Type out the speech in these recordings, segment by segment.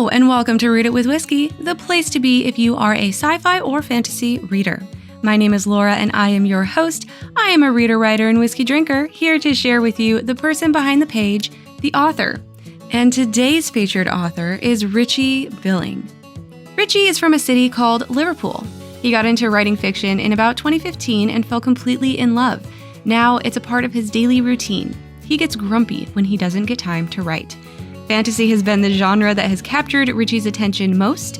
Hello, and welcome to Read It with Whiskey, the place to be if you are a sci-fi or fantasy reader. My name is Laura, and I am your host. I am a reader, writer, and whiskey drinker, here to share with you the person behind the page, the author. And today's featured author is Richie Billing. Richie is from a city called Liverpool. He got into writing fiction in about 2015 and fell completely in love. Now it's a part of his daily routine. He gets grumpy when he doesn't get time to write. Fantasy has been the genre that has captured Richie's attention most,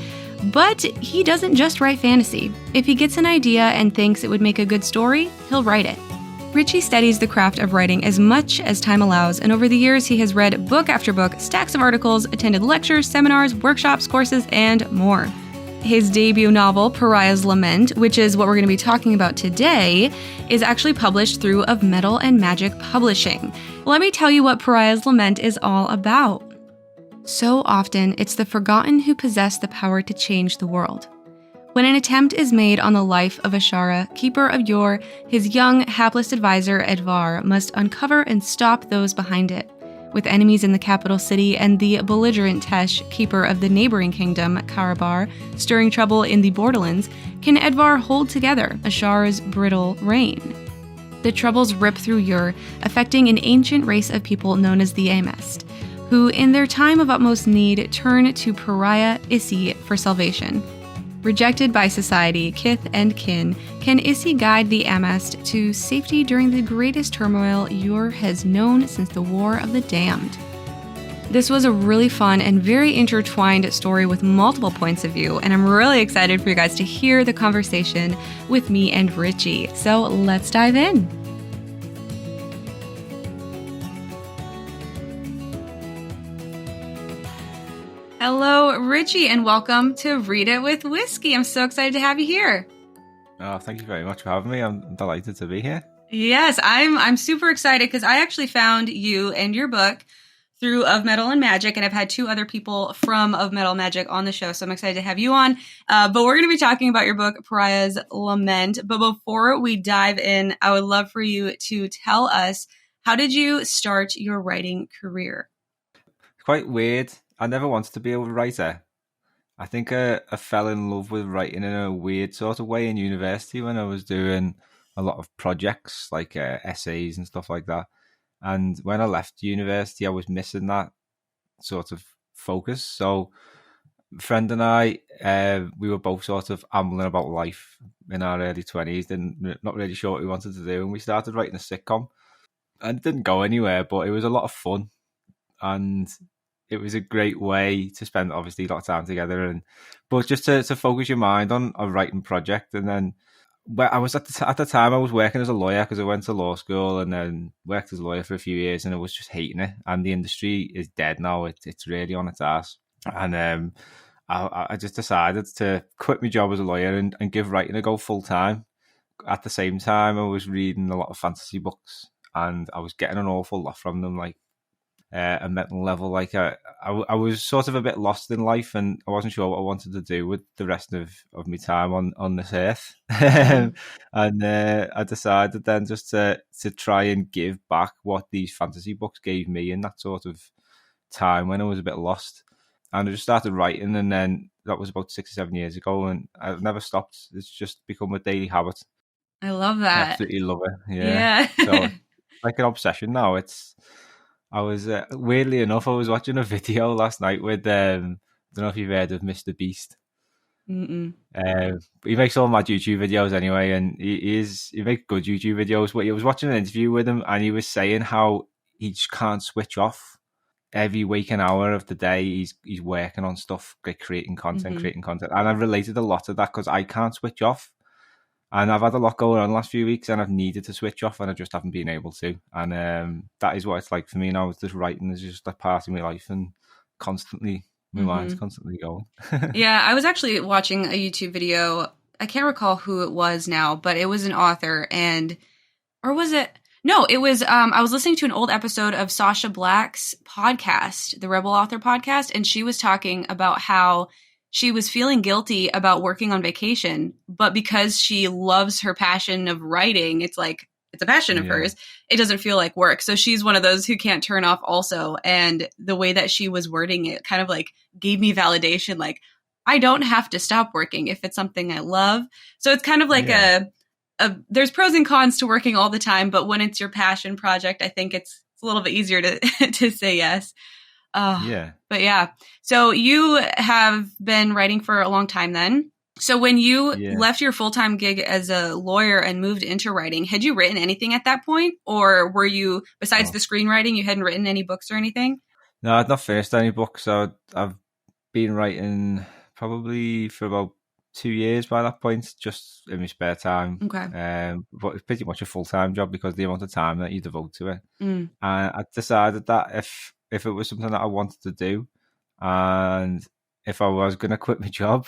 but he doesn't just write fantasy. If he gets an idea and thinks it would make a good story, he'll write it. Richie studies the craft of writing as much as time allows, and over the years he has read book after book, stacks of articles, attended lectures, seminars, workshops, courses, and more. His debut novel, Pariah's Lament, which is what we're going to be talking about today, is actually published through Of Metal and Magic Publishing. Let me tell you what Pariah's Lament is all about. So often, it's the forgotten who possess the power to change the world. When an attempt is made on the life of Ashara, keeper of Yor, his young, hapless advisor, Edvar, must uncover and stop those behind it. With enemies in the capital city and the belligerent Tesh, keeper of the neighboring kingdom, Karabar, stirring trouble in the borderlands, can Edvar hold together Ashara's brittle reign? The troubles rip through Yor, affecting an ancient race of people known as the Amest, who, in their time of utmost need, turn to Pariah Issi for salvation. Rejected by society, kith and kin, can Issi guide the Amest to safety during the greatest turmoil Yor has known since the War of the Damned? This was a really fun and very intertwined story with multiple points of view, and I'm really excited for you guys to hear the conversation with me and Richie. So let's dive in. Hello, Richie, and welcome to Read It with Whiskey. I'm so excited to have you here. Oh, thank you very much for having me. I'm delighted to be here. Yes, I'm super excited because I actually found you and your book through Of Metal and Magic, and I've had two other people from Of Metal and Magic on the show, so I'm excited to have you on. But we're going to be talking about your book, Pariah's Lament. But before we dive in, I would love for you to tell us, how did you start your writing career? Quite weird. I never wanted to be a writer. I think I fell in love with writing in a weird sort of way in university when I was doing a lot of projects like essays and stuff like that. And when I left university, I was missing that sort of focus. So a friend and I, we were both sort of ambling about life in our early 20s and not really sure what we wanted to do. And we started writing a sitcom. And it didn't go anywhere, but it was a lot of fun. And it was a great way to spend, obviously, a lot of time together, but just to focus your mind on a writing project. And then, I was at the time I was working as a lawyer because I went to law school and then worked as a lawyer for a few years, and I was just hating it. And the industry is dead now; it's really on its ass. And I just decided to quit my job as a lawyer and give writing a go full time. At the same time, I was reading a lot of fantasy books, and I was getting an awful lot from them, like a mental level. Like I was sort of a bit lost in life, and I wasn't sure what I wanted to do with the rest of my time on this earth. And I decided then just to try and give back what these fantasy books gave me in that sort of time when I was a bit lost. And I just started writing, and then that was about 6 or 7 years ago, and I've never stopped. It's just become a daily habit. I love that. I absolutely love it. Yeah. So like an obsession now. I was weirdly enough, I was watching a video last night with I don't know if you've heard of Mr. Beast. He makes all my YouTube videos anyway, and he makes good YouTube videos. But I was watching an interview with him, and he was saying how he just can't switch off. Every waking hour of the day, he's working on stuff, like creating content, and I've related a lot to that because I can't switch off. And I've had a lot going on the last few weeks, and I've needed to switch off, and I just haven't been able to. And that is what it's like for me now. It's just writing is just a part of my life, and constantly, my mind's constantly going. Yeah, I was actually watching a YouTube video. I can't recall who it was now, but it was an author, or was it? No, it was. I was listening to an old episode of Sasha Black's podcast, the Rebel Author podcast, and she was talking about how she was feeling guilty about working on vacation, but because she loves her passion of writing, it's like it's a passion of hers, it doesn't feel like work. So she's one of those who can't turn off also. And the way that she was wording it kind of like gave me validation. Like, I don't have to stop working if it's something I love. So it's kind of like there's pros and cons to working all the time, but when it's your passion project, I think it's a little bit easier to to say yes. But yeah. So you have been writing for a long time then. So when you left your full-time gig as a lawyer and moved into writing, had you written anything at that point? Or were you, besides the screenwriting, you hadn't written any books or anything? No, I'd not finished any books. So I've been writing probably for about 2 years by that point, just in my spare time. Okay. But it's pretty much a full-time job because of the amount of time that you devote to it. And I decided that if it was something that I wanted to do, and if I was going to quit my job,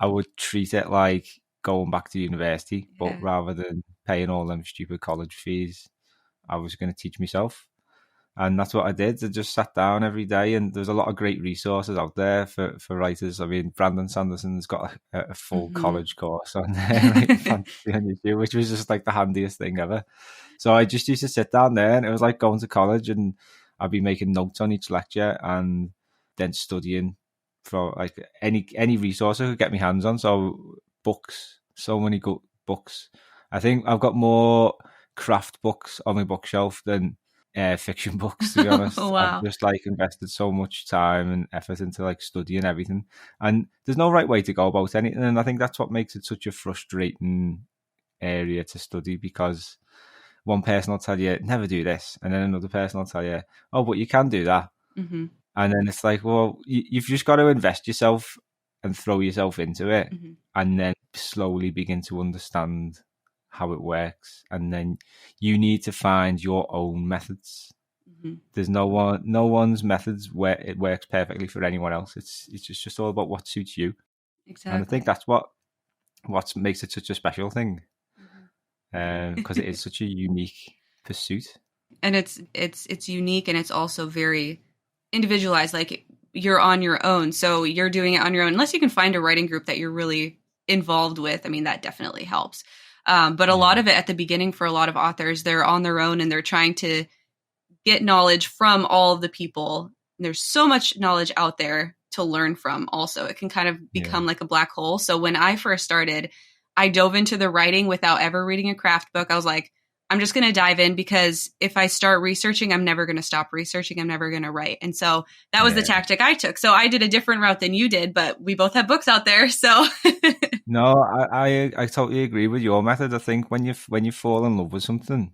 I would treat it like going back to university, but rather than paying all them stupid college fees, I was going to teach myself. And that's what I did. I just sat down every day, and there's a lot of great resources out there for writers. I mean, Brandon Sanderson's got a full college course on there, fantasy on YouTube, which was just like the handiest thing ever. So I just used to sit down there, and it was like going to college, and I'd be making notes on each lecture and then studying for like any resource I could get my hands on. So books, so many good books. I think I've got more craft books on my bookshelf than fiction books, to be honest. Wow. I've just like invested so much time and effort into like studying everything, and there's no right way to go about anything. And I think that's what makes it such a frustrating area to study, because one person will tell you never do this, and then another person will tell you, oh, but you can do that. And then it's like, well, you've just got to invest yourself and throw yourself into it, and then slowly begin to understand how it works. And then you need to find your own methods. There's no one's methods where it works perfectly for anyone else. It's just all about what suits you. Exactly. And I think that's what makes it such a special thing, because it is such a unique pursuit. And it's unique, and it's also very individualized. Like, you're on your own, so you're doing it on your own, unless you can find a writing group that you're really involved with. I mean, that definitely helps. But a lot of it at the beginning, for a lot of authors, they're on their own, and they're trying to get knowledge from all of the people. And there's so much knowledge out there to learn from. Also, it can kind of become like a black hole. So when I first started, I dove into the writing without ever reading a craft book. I was like, I'm just going to dive in, because if I start researching, I'm never going to stop researching. I'm never going to write. And so that was the tactic I took. So I did a different route than you did, but we both have books out there. So no, I totally agree with your method. I think when you fall in love with something,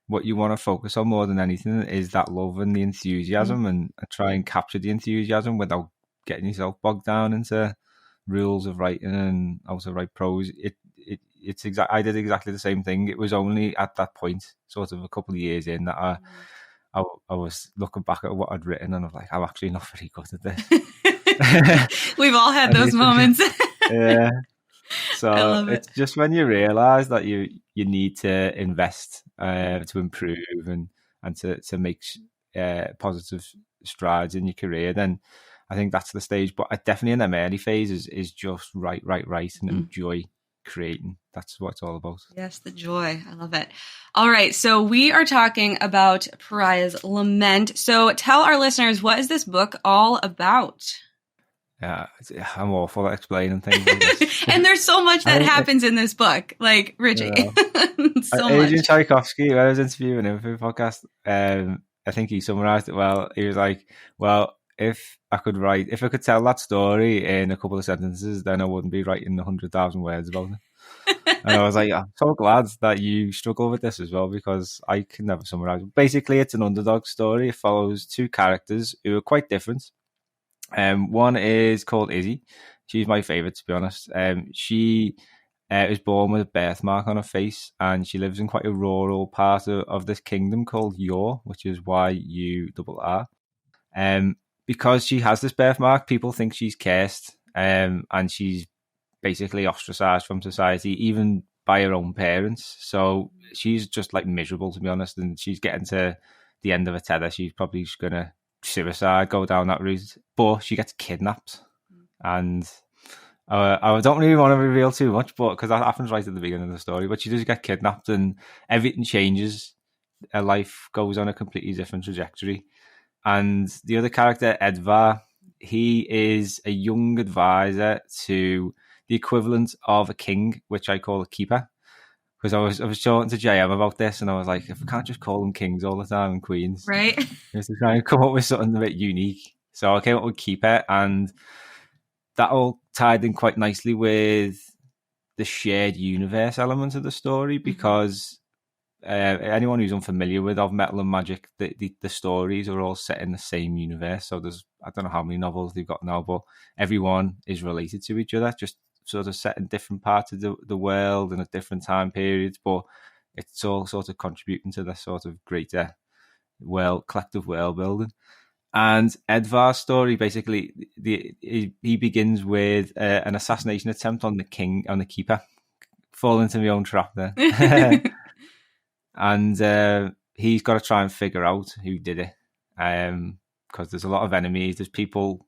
what you want to focus on more than anything is that love and the enthusiasm, and try and capture the enthusiasm without getting yourself bogged down into rules of writing and how to write prose. I did exactly the same thing. It was only at that point, sort of a couple of years in, that I was looking back at what I'd written, and I was like, I'm actually not very good at this. We've all had those moments. Yeah. So it's just when you realise that you need to invest to improve and to make positive strides in your career, then I think that's the stage. But definitely in them early phases is just write and enjoy creating. That's what it's all about. Yes, the joy. I love it. All right. So we are talking about Pariah's Lament. So tell our listeners, what is this book all about? Yeah, I'm awful at explaining things like this. And there's so much that happens in this book, like Richie. So Adrian much. Tchaikovsky, when I was interviewing him for the podcast, I think he summarized it well. He was like, well, if I could tell that story in a couple of sentences, then I wouldn't be writing 100,000 words about it. And I was like, I'm so glad that you struggle with this as well, because I can never summarize it. Basically, it's an underdog story. It follows two characters who are quite different. One is called Izzy. She's my favorite, to be honest. She was born with a birthmark on her face, and she lives in quite a rural part of this kingdom called Yor, which is YURR. Because she has this birthmark, people think she's cursed, and she's basically ostracized from society, even by her own parents. So she's just like miserable, to be honest, and she's getting to the end of her tether. She's probably just going to suicide, go down that route, but she gets kidnapped, and I don't really want to reveal too much, but because that happens right at the beginning of the story. But she does get kidnapped, and everything changes. Her life goes on a completely different trajectory. And the other character, Edvar, he is a young advisor to the equivalent of a king, which I call a keeper. Because I was talking to JM about this, and I was like, if we can't just call them kings all the time and queens, right? we have to try and come up with something a bit unique. So I came up with keeper, and that all tied in quite nicely with the shared universe element of the story, because anyone who's unfamiliar with Of Metal and Magic, the stories are all set in the same universe. So there's, I don't know how many novels they've got now, but everyone is related to each other, just sort of set in different parts of the world and at different time periods, but it's all sort of contributing to this sort of greater collective world building. And Edvar's story, basically, he begins with an assassination attempt on the keeper. Fall into my own trap there. And he's got to try and figure out who did it, because there's a lot of enemies. There's people,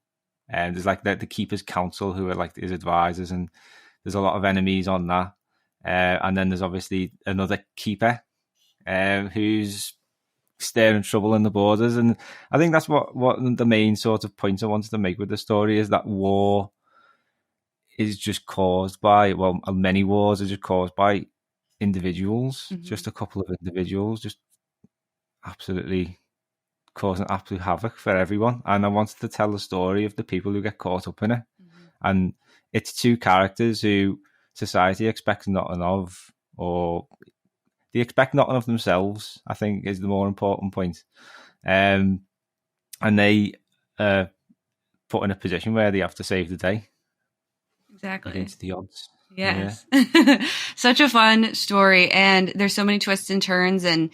and there's like the keeper's council who are like his advisors, and there's a lot of enemies on that. And then there's obviously another keeper who's stirring trouble in the borders. And I think that's what the main sort of point I wanted to make with the story is that war is just caused by, well, many wars are just caused by individuals, just a couple of individuals, just absolutely causing absolute havoc for everyone. And I wanted to tell the story of the people who get caught up in it. And it's two characters who society expects nothing of, or they expect nothing of themselves, I think is the more important point. And they put in a position where they have to save the day. Exactly. Against the odds. Yes. Yeah. Such a fun story. And there's so many twists and turns. And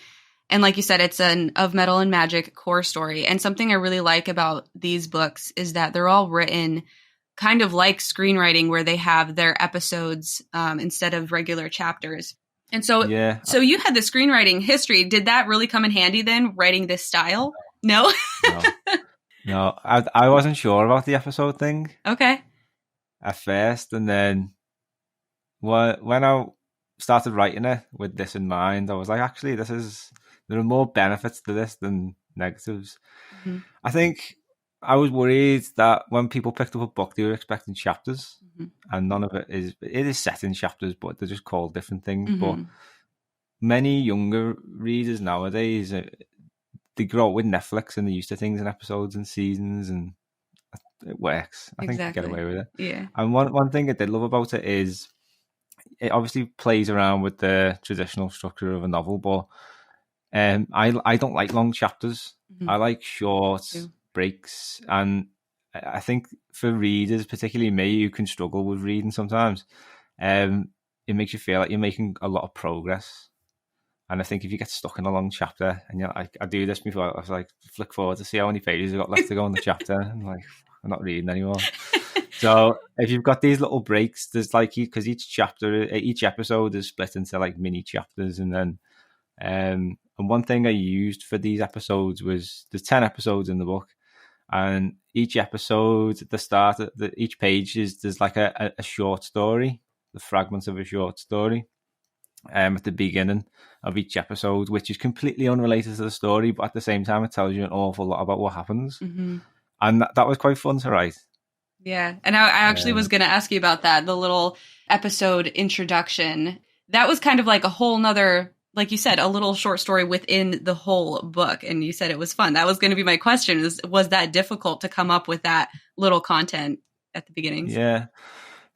like you said, it's an Of Metal and Magic core story. And something I really like about these books is that they're all written kind of like screenwriting, where they have their episodes instead of regular chapters. And so, so you had the screenwriting history. Did that really come in handy then, writing this style? No? No, I wasn't sure about the episode thing. Okay. At first, and then when I started writing it with this in mind, I was like, actually, there are more benefits to this than negatives. I think I was worried that when people picked up a book, they were expecting chapters, and none of it is set in chapters, but they're just called different things. But many younger readers nowadays, they grow up with Netflix and they're used to things in episodes and seasons, and it works. I think they get away with it. Yeah. And one thing I did love about it is it obviously plays around with the traditional structure of a novel, but I don't like long chapters. I like short breaks, and I think for readers, particularly me, who can struggle with reading sometimes, it makes you feel like you're making a lot of progress. And I think if you get stuck in a long chapter, and you're like, I do this before, I was like, flick forward to see how many pages I've got left to go in the chapter, and like, I'm not reading anymore. So if you've got these little breaks, there's like, because each episode is split into like mini chapters, and then and one thing I used for these episodes was there's 10 episodes in the book, and each episode at the start of each page there's like a short story, the fragments of a short story at the beginning of each episode, which is completely unrelated to the story, but at the same time it tells you an awful lot about what happens. And that was quite fun to write. Yeah. And I actually was going to ask you about that, the little episode introduction. That was kind of like a whole nother, like you said, a little short story within the whole book. And you said it was fun. That was going to be my question, was that difficult to come up with that little content at the beginning? Yeah,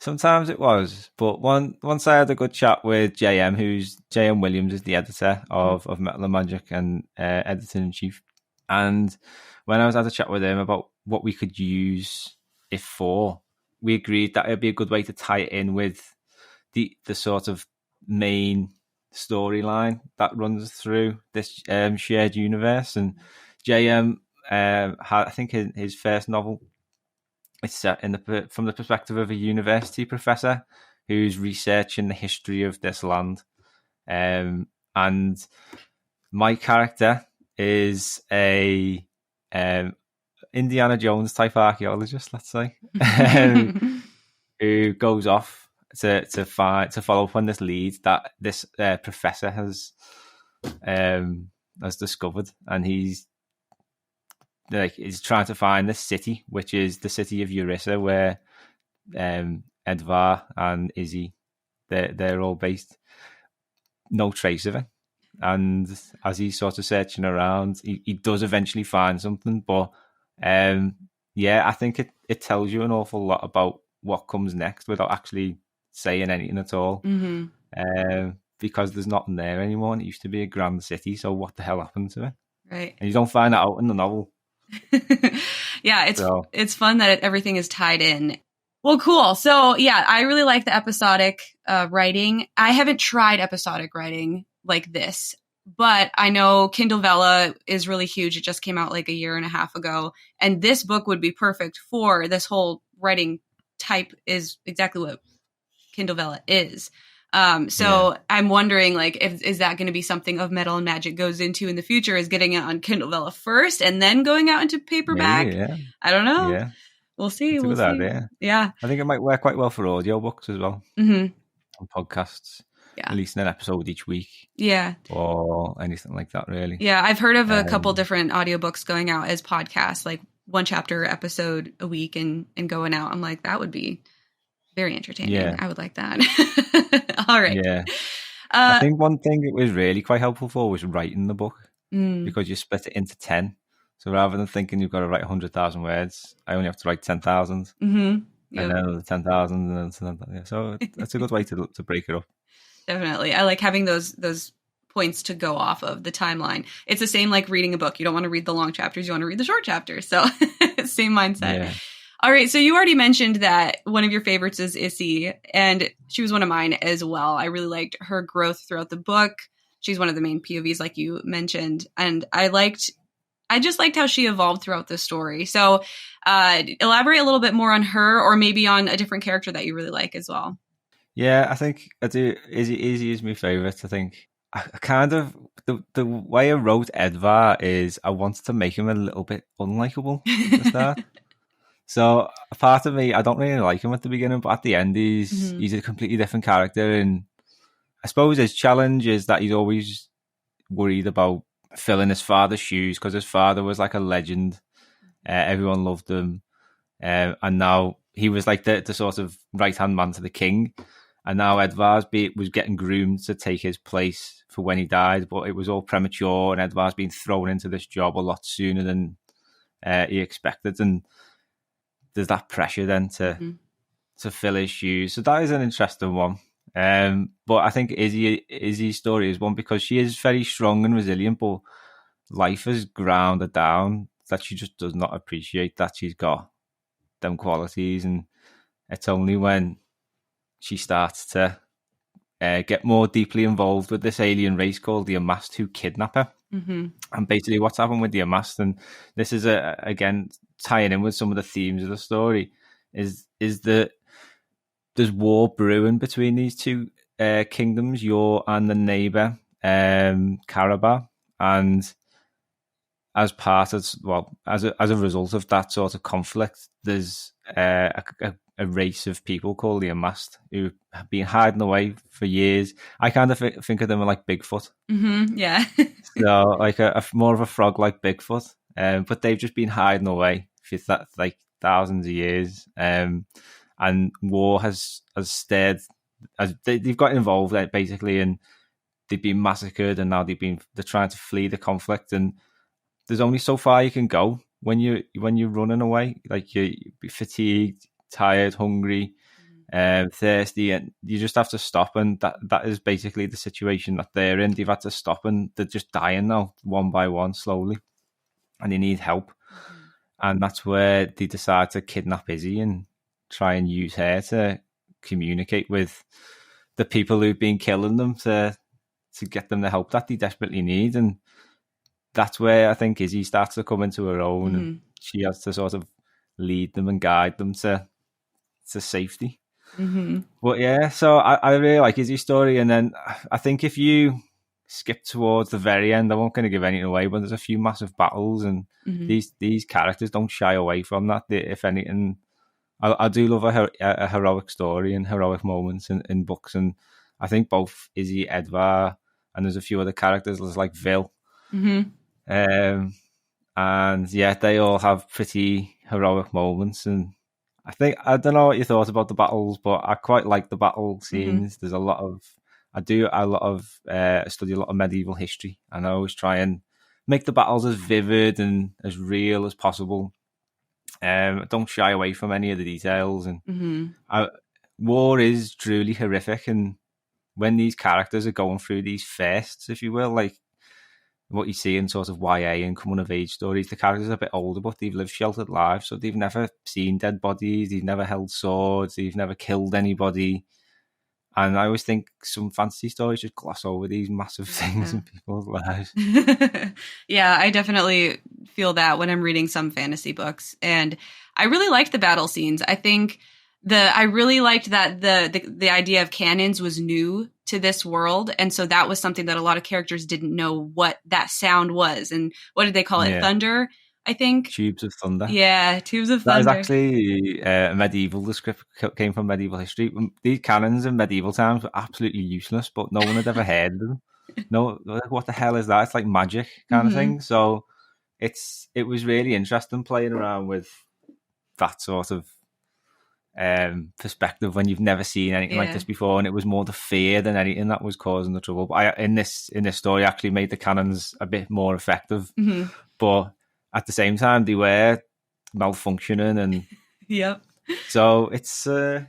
sometimes it was. But once I had a good chat with JM Williams is the editor of Metal and Magic and editor-in-chief. And when I was had a chat with him about what we could use it for, we agreed that it'd be a good way to tie it in with the sort of main storyline that runs through this shared universe. And JM had, I think his first novel, it's set from the perspective of a university professor who's researching the history of this land. And my character is a Indiana Jones type archaeologist, let's say. who goes off to follow up on this lead that this professor has discovered, and he's trying to find this city, which is the city of Eurissa, where Edvar and Izzy they're all based. No trace of it. And as he's sort of searching around, he does eventually find something. But I think it tells you an awful lot about what comes next without actually saying anything at all. Because there's nothing there anymore, and it used to be a grand city. So what the hell happened to it? Right. And you don't find that out in the novel. Yeah, it's fun that everything is tied in. Well, cool. So yeah, I really like the episodic writing. I haven't tried episodic writing like this, but I know Kindle Vella is really huge. It just came out like a year and a half ago. And this book would be perfect for this whole type is exactly what Kindle Vella is. I'm wondering, like, is that going to be something of Metal and Magic goes into in the future, is getting it on Kindle Vella first and then going out into paperback? Maybe, yeah. I don't know. Yeah. We'll see. It's a good idea. Yeah. I think it might work quite well for audiobooks as well. Mm-hmm. On podcasts. Yeah. Releasing an episode each week. Yeah. Or anything like that, really. Yeah. I've heard of a couple different audiobooks going out as podcasts, like one chapter episode a week and going out. I'm like, that would be very entertaining. Yeah. I would like that. All right. Yeah. I think one thing it was really quite helpful for was writing the book, because you split it into 10. So rather than thinking you've got to write 100,000 words, I only have to write 10,000. Mm-hmm. Yep. And then another 10,000. And then so that's a good way to break it up. Definitely. I like having those points to go off of the timeline. It's the same like reading a book. You don't want to read the long chapters. You want to read the short chapters. So same mindset. Yeah. All right. So you already mentioned that one of your favorites is Issy, and she was one of mine as well. I really liked her growth throughout the book. She's one of the main POVs, like you mentioned. And I just liked how she evolved throughout the story. So elaborate a little bit more on her, or maybe on a different character that you really like as well. Yeah, I think I do. Izzy is my favourite. I think I kind of, the way I wrote Edvar is I wanted to make him a little bit unlikable at the start. So a part of me, I don't really like him at the beginning, but at the end he's a completely different character. And I suppose his challenge is that he's always worried about filling his father's shoes, because his father was like a legend. Everyone loved him. And now he was like the sort of right-hand man to the king. And now Edvar's was getting groomed to take his place for when he died, but it was all premature, and Edvar's been thrown into this job a lot sooner than he expected. And there's that pressure then to fill his shoes. So that is an interesting one. But I think Izzy's story is one because she is very strong and resilient, but life has ground her down that she just does not appreciate that she's got them qualities. And it's only when she starts to get more deeply involved with this alien race called the Amassed, who kidnap her. Mm-hmm. And basically what's happened with the Amassed, and this is again tying in with some of the themes of the story, is that there's war brewing between these two kingdoms, Yor and the neighbour Karabakh, and as a result of that sort of conflict, there's a race of people called the Amassed who have been hiding away for years. I kind of think of them like Bigfoot. Mm-hmm, yeah. So like a more of a frog like Bigfoot, but they've just been hiding away for like thousands of years. And war has stirred, as they've got involved basically, and they've been massacred, and now they're trying to flee the conflict. And there's only so far you can go when you're running away. Like you're fatigued, tired, hungry, thirsty, and you just have to stop. And that is basically the situation that they're in. They've had to stop, and they're just dying now, one by one, slowly, and they need help. And that's where they decide to kidnap Izzy and try and use her to communicate with the people who've been killing them to get them the help that they desperately need. And that's where I think Izzy starts to come into her own, and she has to sort of lead them and guide them to safety. Mm-hmm. But yeah, so I really like Izzy's story. And then I think if you skip towards the very end, I won't going to give anything away, but there's a few massive battles, and these characters don't shy away from that. If anything, I do love a heroic story and heroic moments in books, and I think both Izzy, Edvar, and there's a few other characters, there's like Vil, um, and yeah, they all have pretty heroic moments. And I don't know what you thought about the battles, but I quite like the battle scenes. There's a lot of I do a lot of study a lot of medieval history, and I always try and make the battles as vivid and as real as possible. Don't shy away from any of the details, and war is truly horrific. And when these characters are going through these fests, if you will, like what you see in sort of YA and coming of age stories, the characters are a bit older, but they've lived sheltered lives, so they've never seen dead bodies, they've never held swords, they've never killed anybody. And I always think some fantasy stories just gloss over these massive things in people's lives. Yeah, I definitely feel that when I'm reading some fantasy books. And I really liked the battle scenes. I think I really liked that the idea of cannons was new to this world. And so that was something that a lot of characters didn't know what that sound was. And what did they call it? Thunder, I think. Tubes of thunder. Yeah, tubes of thunder. That is actually medieval. The script came from medieval history. These cannons in medieval times were absolutely useless, but no one had ever heard of them. No, what the hell is that? It's like magic kind of thing. So it was really interesting playing around with that sort of perspective when you've never seen anything like this before, and it was more the fear than anything that was causing the trouble. But in this story, I actually made the cannons a bit more effective, but at the same time, they were malfunctioning, and so it's that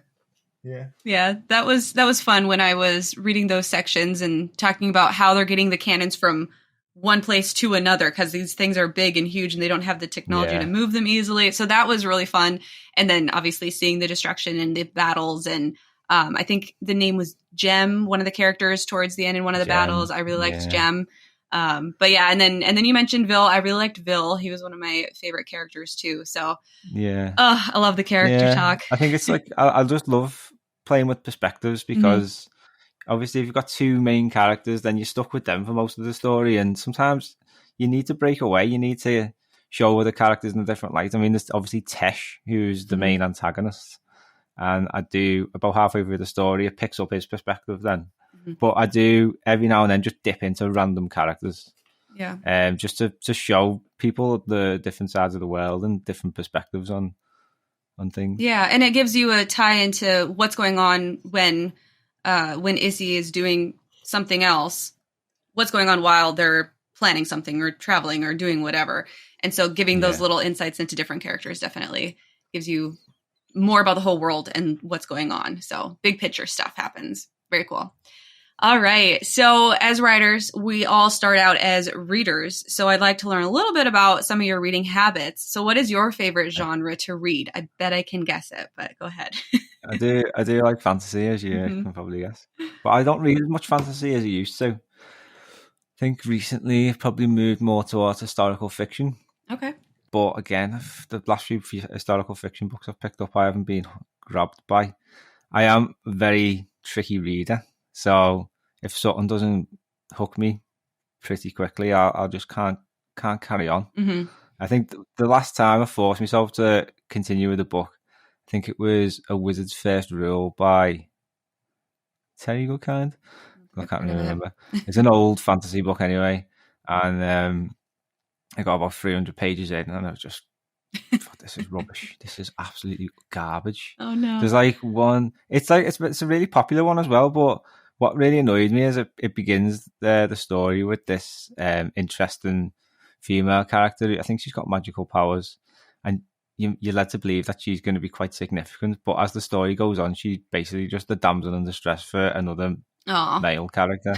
was fun when I was reading those sections and talking about how they're getting the cannons from one place to another, because these things are big and huge and they don't have the technology to move them easily. So that was really fun. And then obviously seeing the destruction and the battles. And I think the name was Jem, one of the characters towards the end in one of the battles. I really liked Jem. But yeah, and then you mentioned Vil. I really liked Vil. He was one of my favorite characters too. So I love the character talk. I think it's like I just love playing with perspectives, because obviously if you've got two main characters, then you're stuck with them for most of the story, and sometimes you need to break away. You need to show other characters in a different light. I mean, there's obviously Tesh, who's the main antagonist, and I do about halfway through the story, it picks up his perspective then. But I do every now and then just dip into random characters, just to show people the different sides of the world and different perspectives on things. Yeah, and it gives you a tie into what's going on when Izzy is doing something else, what's going on while they're planning something or traveling or doing whatever. And so giving those little insights into different characters definitely gives you more about the whole world and what's going on. So big picture stuff happens. Very cool. All right. So as writers, we all start out as readers. So I'd like to learn a little bit about some of your reading habits. So what is your favorite genre to read? I bet I can guess it, but go ahead. I do like fantasy, as you can probably guess. But I don't read as much fantasy as I used to. I think recently I've probably moved more towards historical fiction. Okay. But again, the last few historical fiction books I've picked up, I haven't been grabbed by. I am a very tricky reader. So if something doesn't hook me pretty quickly, I just can't carry on. I think the last time I forced myself to continue with a book, I think it was A Wizard's First Rule by Terry Goodkind. I can't really remember. It's an old fantasy book anyway, and I got about 300 pages in, and I was just, this is rubbish. This is absolutely garbage. Oh no! There's like one. It's a really popular one as well, but what really annoyed me is it begins the story with this interesting female character. I think she's got magical powers, and you're led to believe that she's going to be quite significant. But as the story goes on, she's basically just a damsel in distress for another male character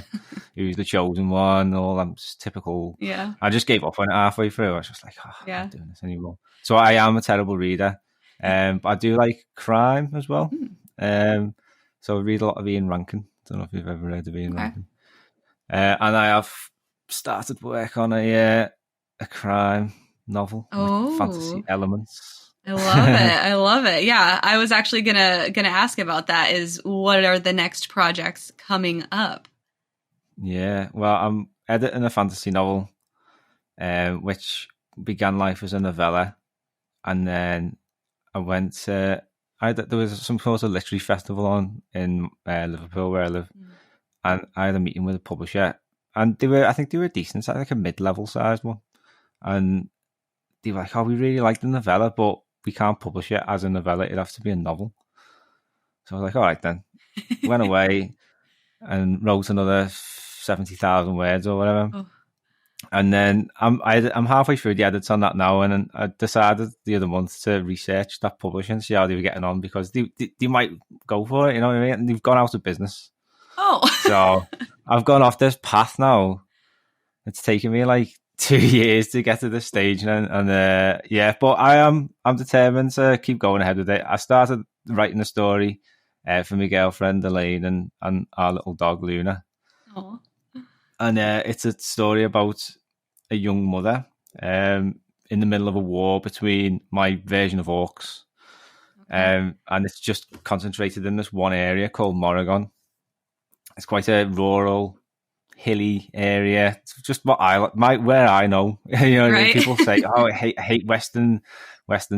who's the chosen one. All that typical. Yeah. I just gave up on it halfway through. I was just like, I'm not doing this anymore. So I am a terrible reader, but I do like crime as well. So I read a lot of Ian Rankin. I don't know if you've ever read of Ian Rankin. And I have started work on a crime novel with fantasy elements. I love it. I love it. Yeah, I was actually gonna ask about that. Is what are the next projects coming up? Yeah, well, I'm editing a fantasy novel, which began life as a novella, and then I went to there was some sort of literary festival on in Liverpool where I live, and I had a meeting with a publisher, and I think they were decent, like a mid-level sized one, and they were like, "Oh, we really like the novella, but we can't publish it as a novella. It'd have to be a novel." So I was like, "All right then." Went away and wrote another 70,000 words or whatever. Oh. And then I'm halfway through the edits on that now, and I decided the other month to research that publishing, see how they were getting on, because they might go for it, you know what I mean? And they've gone out of business. Oh. So I've gone off this path now. It's taken me like 2 years to get to this stage, and yeah, but I'm determined to keep going ahead with it. I started writing a story for my girlfriend Elaine and our little dog Luna. Aww. And it's a story about a young mother in the middle of a war between my version of orcs. And it's just concentrated in this one area called Morrigan. It's quite a rural, hilly area. It's just what I like, where I know. You know what I mean? People say, "Oh, I hate Western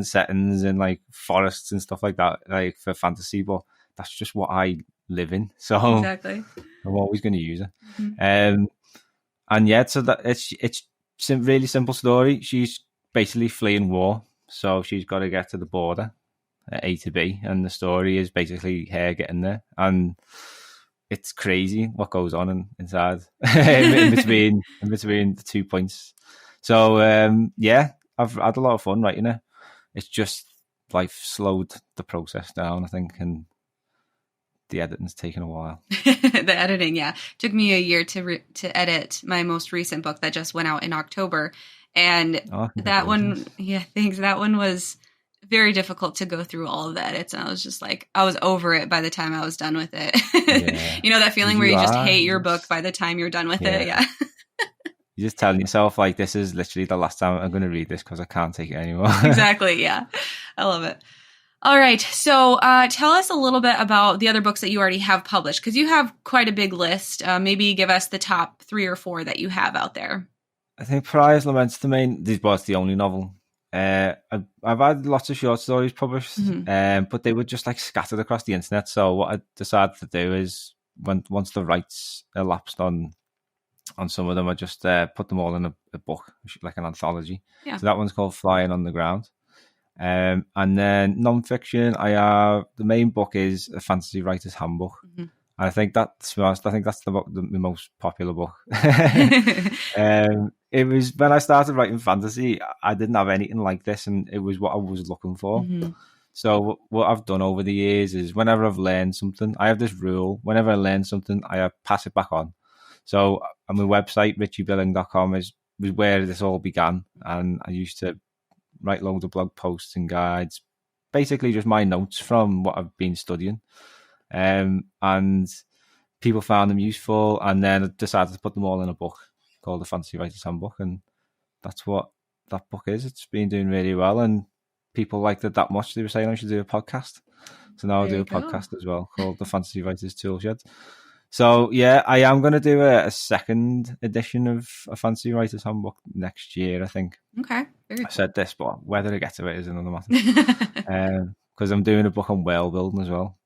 settings and like forests and stuff like that, like for fantasy," but that's just what I live in. So exactly. I'm always going to use it. And yeah, so that it's a really simple story. She's basically fleeing war, so she's got to get to the border at A to B, and the story is basically her getting there. And it's crazy what goes on inside in between the 2 points. So yeah, I've had a lot of fun writing it. It's just life slowed the process down, I think, and the editing's taken a while. The editing, yeah. Took me a year to edit my most recent book that just went out in October. And that one, thanks. That one was very difficult to go through all of the edits. And I was just like, I was over it by the time I was done with it. Yeah. You know, that feeling where you just hate your book by the time you're done with it. Yeah. You're just telling yourself, like, this is literally the last time I'm going to read this because I can't take it anymore. Exactly. Yeah. I love it. All right. So tell us a little bit about the other books that you already have published, because you have quite a big list. Maybe give us the top 3 or 4 that you have out there. I think Pariah's Lament's the only novel. I've had lots of short stories published, but they were just like scattered across the internet. So what I decided to do is, once the rights elapsed on some of them, I just put them all in a book, like an anthology. Yeah. So that one's called Flying on the Ground. And then non-fiction, the main book is A Fantasy Writer's Handbook. And I think that's the most popular book. It was when I started writing fantasy, I didn't have anything like this, and it was what I was looking for. So what I've done over the years is, whenever I've learned something, I have this rule: whenever I learn something, I pass it back on. So on my website, richiebilling.com, was where this all began, and I used to write loads of blog posts and guides, basically just my notes from what I've been studying. And people found them useful, and then I decided to put them all in a book called The Fantasy Writer's Handbook, and that's what that book is. It's been doing really well, and people liked it that much, they were saying I should do a podcast. So now I'll do a podcast as well called The Fantasy Writer's Toolshed. So yeah, I am going to do a second edition of A Fantasy Writer's Handbook next year, I think. Okay. I said this, but whether I get to it is another matter. Because I'm doing a book on world building as well.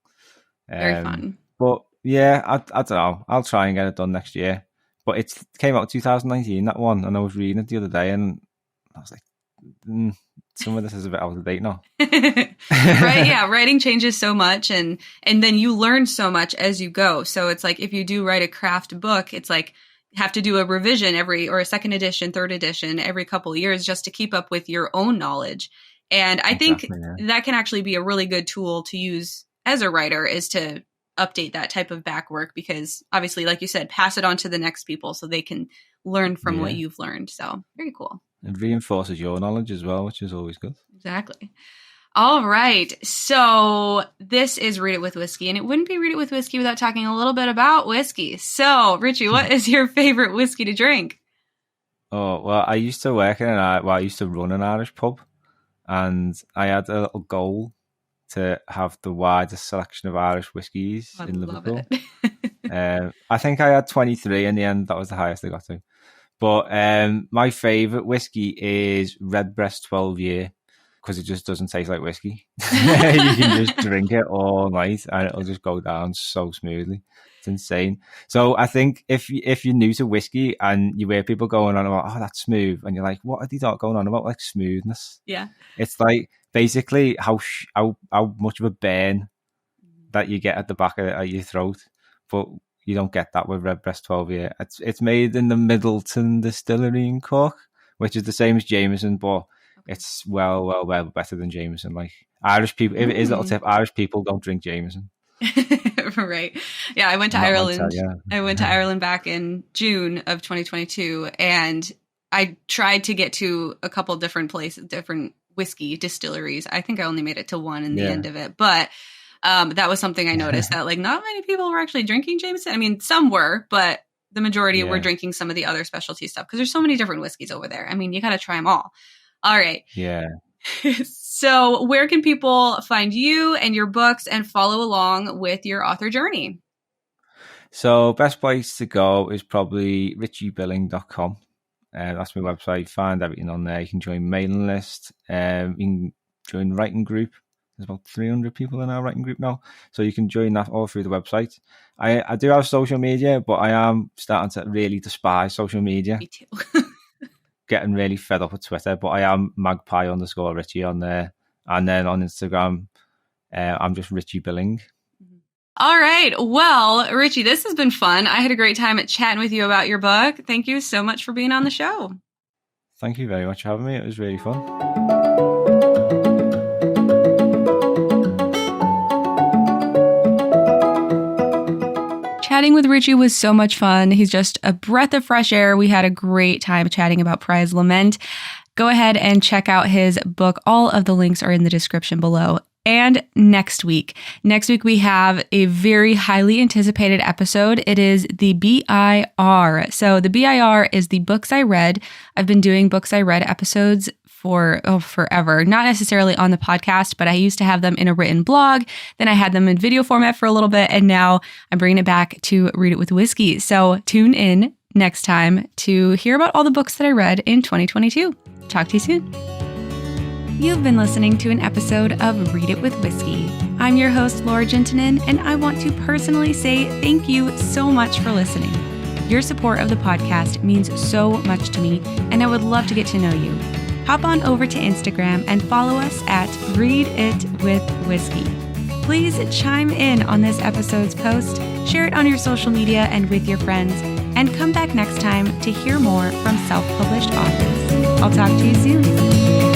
Very fun. But yeah, I don't know. I'll try and get it done next year. But it came out in 2019, that one, and I was reading it the other day, and I was like, some of this is a bit out of date now. Right, yeah. Writing changes so much, and then you learn so much as you go. So it's like, if you do write a craft book, it's like you have to do a revision or a second edition, third edition every couple of years just to keep up with your own knowledge. And I think that can actually be a really good tool to use as a writer, is to update that type of back work, because obviously, like you said, pass it on to the next people so they can learn from what you've learned. So very cool. It reinforces your knowledge as well, which is always good. Exactly. All right. So this is Read It With Whiskey, and it wouldn't be Read It With Whiskey without talking a little bit about whiskey. So Richie, what is your favorite whiskey to drink? Oh, well, I used to I used to run an Irish pub, and I had a little goal to have the widest selection of Irish whiskies in Liverpool. I think I had 23 in the end. That was the highest I got to. But my favourite whiskey is Redbreast 12 Year, because it just doesn't taste like whiskey. You can just drink it all night and it'll just go down so smoothly. It's insane. So I think if you're new to whiskey and you hear people going on about, oh, that's smooth, and you're like, what are they going on about, like smoothness? Yeah. It's like basically how much of a burn that you get at the back of your throat, but you don't get that with Redbreast 12 year. It's made in the Middleton Distillery in Cork, which is the same as Jameson, but it's well better than Jameson. Like Irish people, if it is a little tip, Irish people don't drink Jameson. Right. Yeah, I went to Ireland. I went to Ireland back in June of 2022, and I tried to get to a couple different places, different whiskey distilleries. I think I only made it to one in the end of it, but that was something I noticed, that like not many people were actually drinking Jameson. I mean, some were, but the majority were drinking some of the other specialty stuff because there's so many different whiskeys over there. I mean, you got to try them all. All right. Yeah. So where can people find you and your books and follow along with your author journey? So best place to go is probably richiebilling.com. That's my website. Find everything on there. You can join mailing list. You can join writing group. There's about 300 people in our writing group now. So you can join that all through the website. I do have social media, but I am starting to really despise social media. Me too. Getting really fed up with Twitter, but I am magpie_Richie on there. And then on Instagram, I'm just Richie Billing. All right. Well, Richie, this has been fun. I had a great time at chatting with you about your book. Thank you so much for being on the show. Thank you very much for having me. It was really fun. Chatting with Richie was so much fun. He's just a breath of fresh air. We had a great time chatting about Pariah's Lament. Go ahead and check out his book. All of the links are in the description below. And next week we have a very highly anticipated episode. It is the BIR. So the BIR is the books I read. I've been doing books I read episodes for forever. Not necessarily on the podcast, but I used to have them in a written blog. Then I had them in video format for a little bit, and now I'm bringing it back to Read It with Whiskey. So tune in next time to hear about all the books that I read in 2022. Talk to you soon. You've been listening to an episode of Read It with Whiskey. I'm your host, Laura Juntunen, and I want to personally say thank you so much for listening. Your support of the podcast means so much to me, and I would love to get to know you. Hop on over to Instagram and follow us at Read It with Whiskey. Please chime in on this episode's post, share it on your social media and with your friends, and come back next time to hear more from self-published authors. I'll talk to you soon.